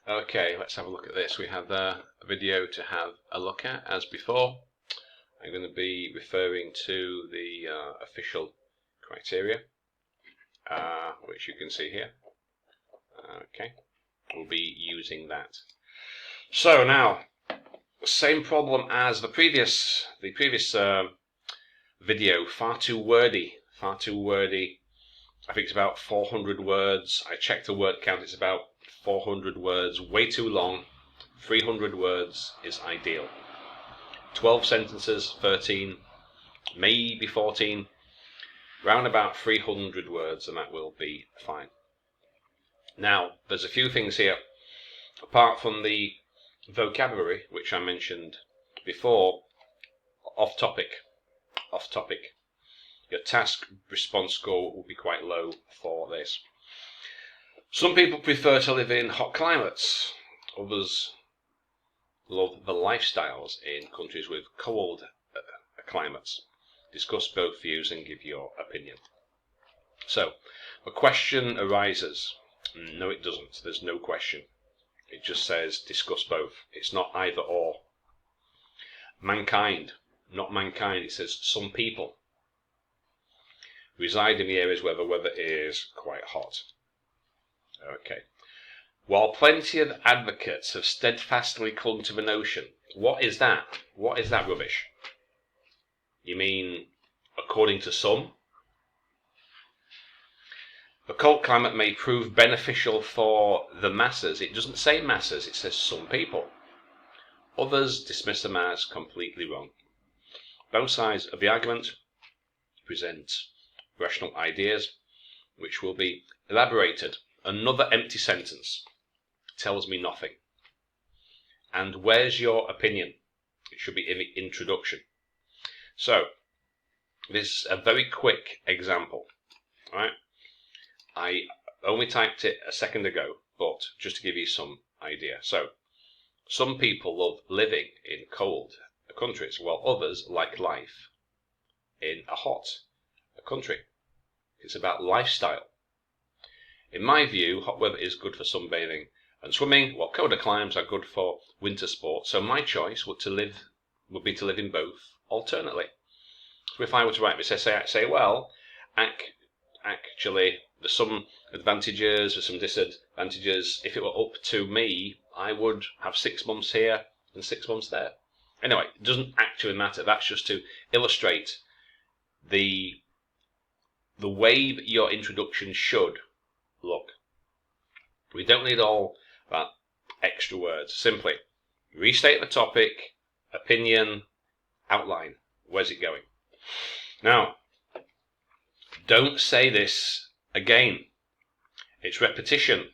Okay, let's have a look at this. We have a video to have a look at, as before. I'm going to be referring to the official criteria, which you can see here. Okay, we'll be using that. So now, same problem as the previous video. Far too wordy. I think it's about 400 words. I checked the word count, it's about 400 words, way too long. 300 words is ideal. 12 sentences, 13, maybe 14, round about 300 words, and that will be fine. Now, there's a few things here. Apart from the vocabulary, which I mentioned before, off topic. Your task response score will be quite low for this. Some people prefer to live in hot climates. Others love the lifestyles in countries with cold climates. Discuss both views and give your opinion. So, a question arises. No, it doesn't. There's no question. It just says discuss both. It's not either or. Mankind, not mankind. It says some people reside in the areas where the weather is quite hot. Okay. While plenty of advocates have steadfastly clung to the notion. What is that? What is that rubbish? You mean according to some? The cold climate may prove beneficial for the masses. It doesn't say masses, it says some people. Others dismiss them as completely wrong. Both sides of the argument present rational ideas which will be elaborated. Another empty sentence tells me nothing. And where's your opinion? It should be in the introduction. So, this is a very quick example. All right? I only typed it a second ago, but just to give you some idea. So, some people love living in cold countries, while others like life in a hot country. It's about lifestyle. In my view, hot weather is good for sunbathing and swimming, while colder climes are good for winter sports. So my choice would be to live in both alternately. So if I were to write this essay, I'd say, well, actually, there's some advantages, there's some disadvantages. If it were up to me, I would have 6 months here and 6 months there. Anyway, it doesn't actually matter. That's just to illustrate the way that your introduction should look. We don't need all that extra words. Simply restate the topic, opinion, outline. Where's it going? Now, don't say this again. It's repetition.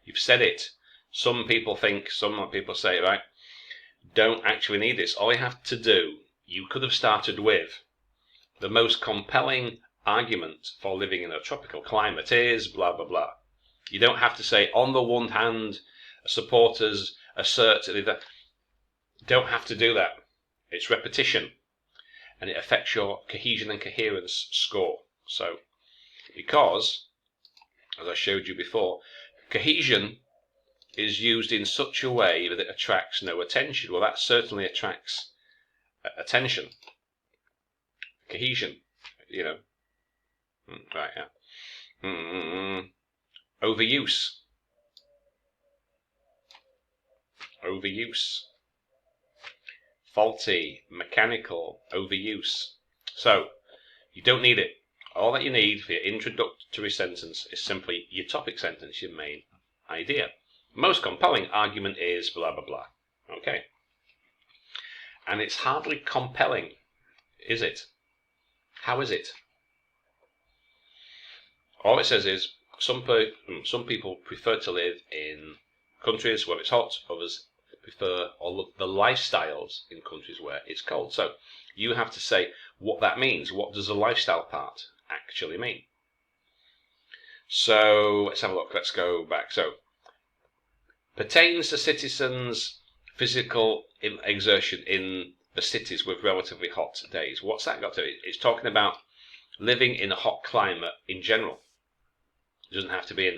You've said it. Some people say, right, don't actually need this. All you have to do, you could have started with the most compelling argument for living in a tropical climate is blah, blah, blah. You don't have to say, on the one hand, supporters assert that. Don't have to do that. It's repetition. And it affects your cohesion and coherence score. So, because, as I showed you before, cohesion is used in such a way that it attracts no attention. Well, that certainly attracts attention. Cohesion, you know. Right, yeah. Overuse. Faulty, mechanical, overuse. So, you don't need it. All that you need for your introductory sentence is simply your topic sentence, your main idea. Most compelling argument is blah, blah, blah. Okay. And it's hardly compelling, is it? How is it? All it says is, some people prefer to live in countries where it's hot, others prefer all of the lifestyles in countries where it's cold. So you have to say what that means. What does the lifestyle part actually mean? So let's have a look. Let's go back. So, pertains to citizens' physical exertion in the cities with relatively hot days. What's that got to do? It's talking about living in a hot climate in general. It doesn't have to be in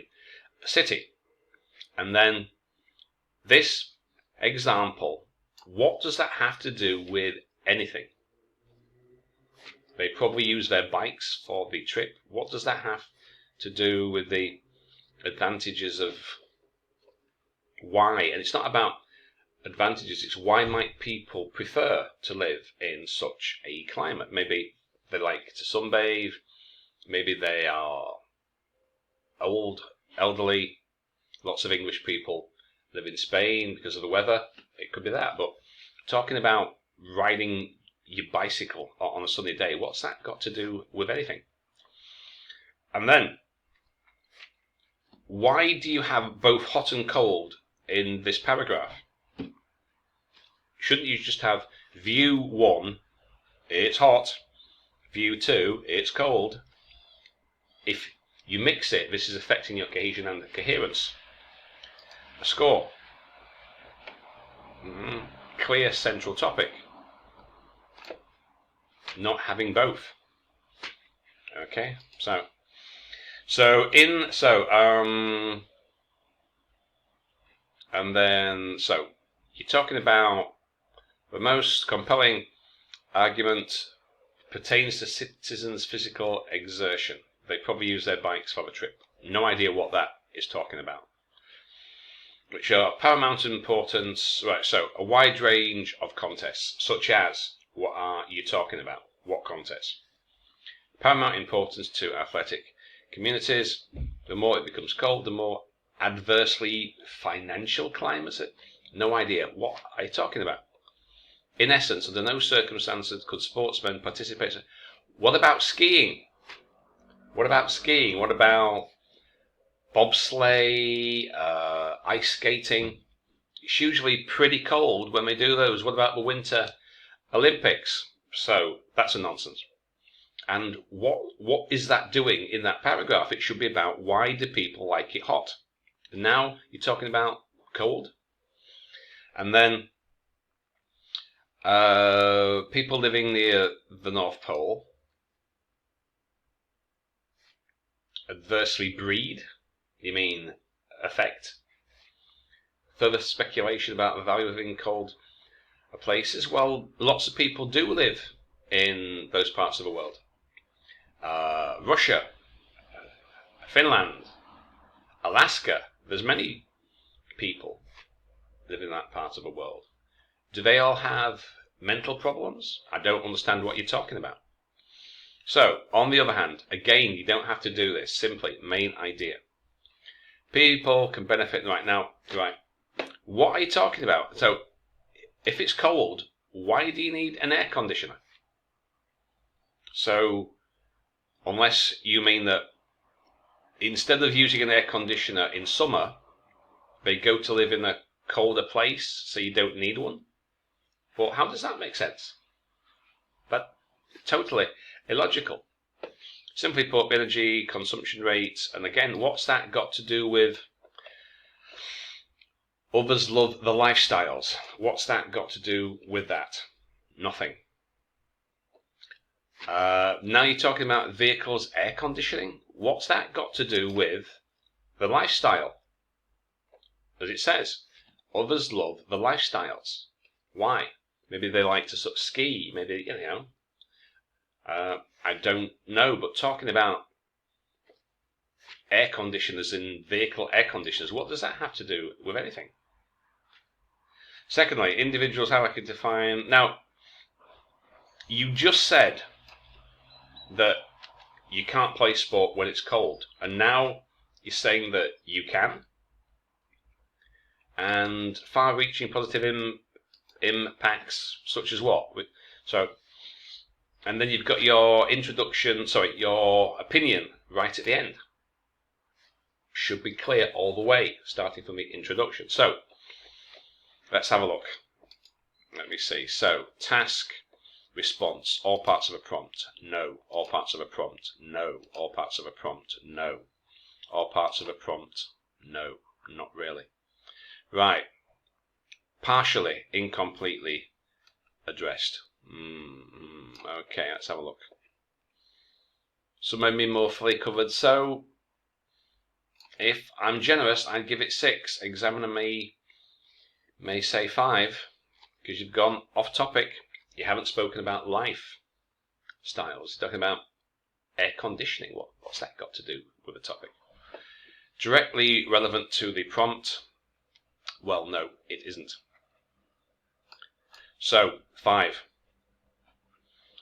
a city. And then This example, what does that have to do with anything? They probably use their bikes for the trip. What does that have to do with the advantages of why? And it's not about advantages, it's why might people prefer to live in such a climate. Maybe they like to sunbathe, maybe they are old, elderly. Lots of English people live in Spain because of the weather. It could be that. But talking about riding your bicycle on a sunny day, what's that got to do with anything? And then, why do you have both hot and cold in this paragraph? Shouldn't you just have view 1, it's hot, view 2, it's cold? If you mix it, this is affecting your cohesion and coherence. A score. Clear central topic. Not having both. Okay, and then you're talking about the most compelling argument pertains to citizens' physical exertion. They probably use their bikes for the trip. No idea what that is talking about. Which are paramount importance. Right, so a wide range of contests, such as, what are you talking about? What contests? Paramount importance to athletic communities. The more it becomes cold, the more adversely financial climates. No idea. What are you talking about? In essence, under no circumstances could sportsmen participate. What about skiing? What about skiing? What about bobsleigh, ice skating? It's usually pretty cold when they do those. What about the Winter Olympics? So that's a nonsense. And what is that doing in that paragraph? It should be about why do people like it hot? And now you're talking about cold. And then people living near the North Pole adversely breed. You mean affect? Further speculation about the value of living in cold places. Well, lots of people do live in those parts of the world. Russia, Finland, Alaska. There's many people live in that part of the world. Do they all have mental problems? I don't understand what you're talking about. So, on the other hand, again, you don't have to do this. Simply, main idea. People can benefit right now. Right. What are you talking about? So, if it's cold, why do you need an air conditioner? So, unless you mean that instead of using an air conditioner in summer, they go to live in a colder place, so you don't need one. Well, how does that make sense? That's totally illogical. Simply put, energy consumption rates, and again, what's that got to do with others love the lifestyles? What's that got to do with that? Nothing. Now you're talking about vehicles' air conditioning. What's that got to do with the lifestyle? As it says, others love the lifestyles. Why? Maybe they like to sort of ski. Maybe, I don't know. But talking about air conditioners in vehicle air conditioners, what does that have to do with anything? Secondly, individuals, how I can define. Now, you just said that you can't play sport when it's cold, and now you're saying that you can. And far-reaching positive impacts, such as what? So, and then you've got your your opinion right at the end. Should be clear all the way, starting from the introduction. So, let's have a look. Let me see. So, task, response, all parts of a prompt, no. All parts of a prompt, no. All parts of a prompt, no. All parts of a prompt, no. Not really. Right. Partially, incompletely addressed. Okay, let's have a look. Some may be more fully covered. So, if I'm generous, I'd give it 6. Examiner may may say 5 because you've gone off topic. You haven't spoken about lifestyles. You're talking about air conditioning. What's that got to do with the topic? Directly relevant to the prompt? Well, no, it isn't. So, 5.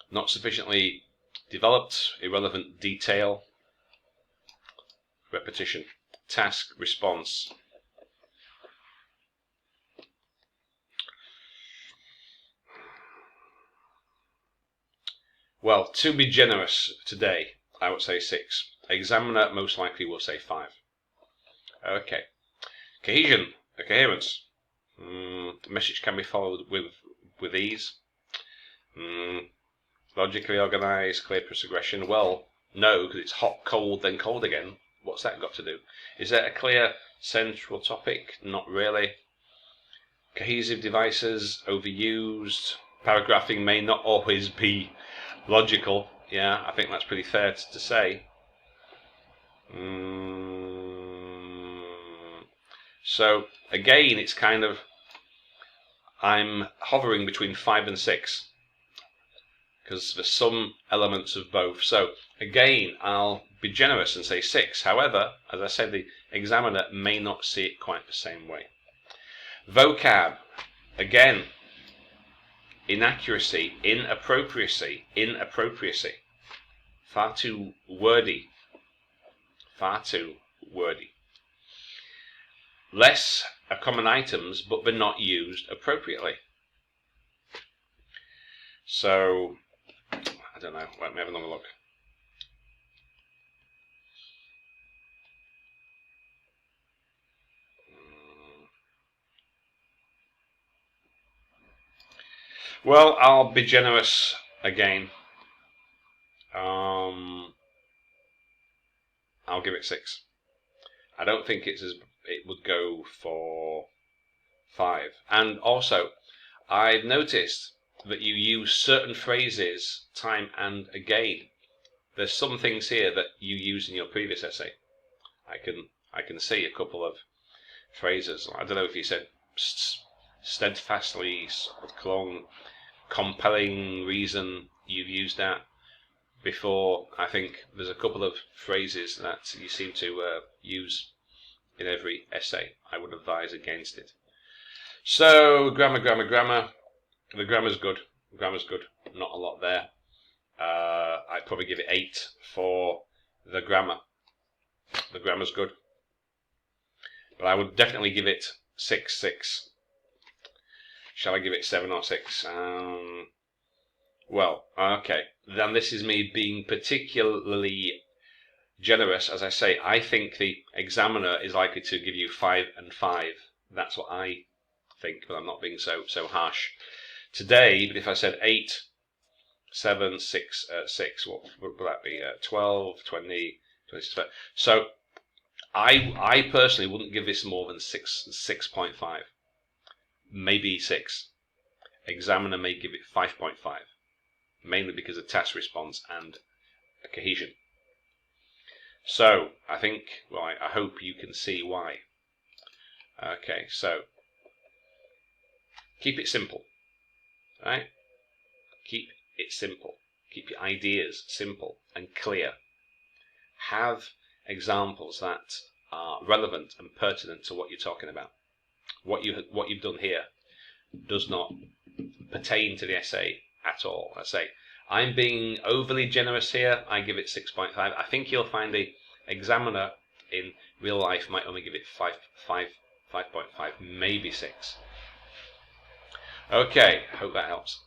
Not sufficiently developed, irrelevant detail, repetition, task, response. Well, to be generous today, I would say 6. Examiner most likely will say 5. Okay. Cohesion, coherence. Message can be followed with ease. Logically organized, clear progression. Well, no, because it's hot, cold, then cold again. What's that got to do? Is there a clear central topic? Not really. Cohesive devices, overused. Paragraphing may not always be logical. Yeah, I think that's pretty fair to say. So, again, it's kind of, I'm hovering between 5 and 6. Because there's some elements of both. So, again, I'll be generous and say 6. However, as I said, the examiner may not see it quite the same way. Vocab, again, inaccuracy, inappropriacy. Far too wordy. Less are common items, but they're not used appropriately. So, I don't know, let me have another look. Well, I'll be generous again. I'll give it 6. I don't think it would go for 5. And also, I've noticed that you use certain phrases time and again. There's some things here that you used in your previous essay. I can see a couple of phrases. I don't know if you said steadfastly clung, compelling reason. You've used that before. I think there's a couple of phrases that you seem to use in every essay. I would advise against it. So, grammar. The grammar's good. Not a lot there. I'd probably give it 8 for the grammar. The grammar's good. But I would definitely give it 6. Shall I give it 7 or 6? Well, okay. Then this is me being particularly generous. As I say, I think the examiner is likely to give you 5 and 5. That's what I think, but I'm not being so harsh today. But if I said 8, 7, 6, 6, what would that be? 12, 20, 26. So I personally wouldn't give this more than 6.5. Maybe 6. Examiner may give it 5.5, mainly because of task response and a cohesion. So I think, well, I hope you can see why. Okay, so keep it simple, right? Keep it simple. Keep your ideas simple and clear. Have examples that are relevant and pertinent to what you're talking about. What you've done here does not pertain to the essay at all. I say I'm being overly generous here. I give it 6.5. I think you'll find the examiner in real life might only give it 5.5, maybe 6. Okay, hope that helps.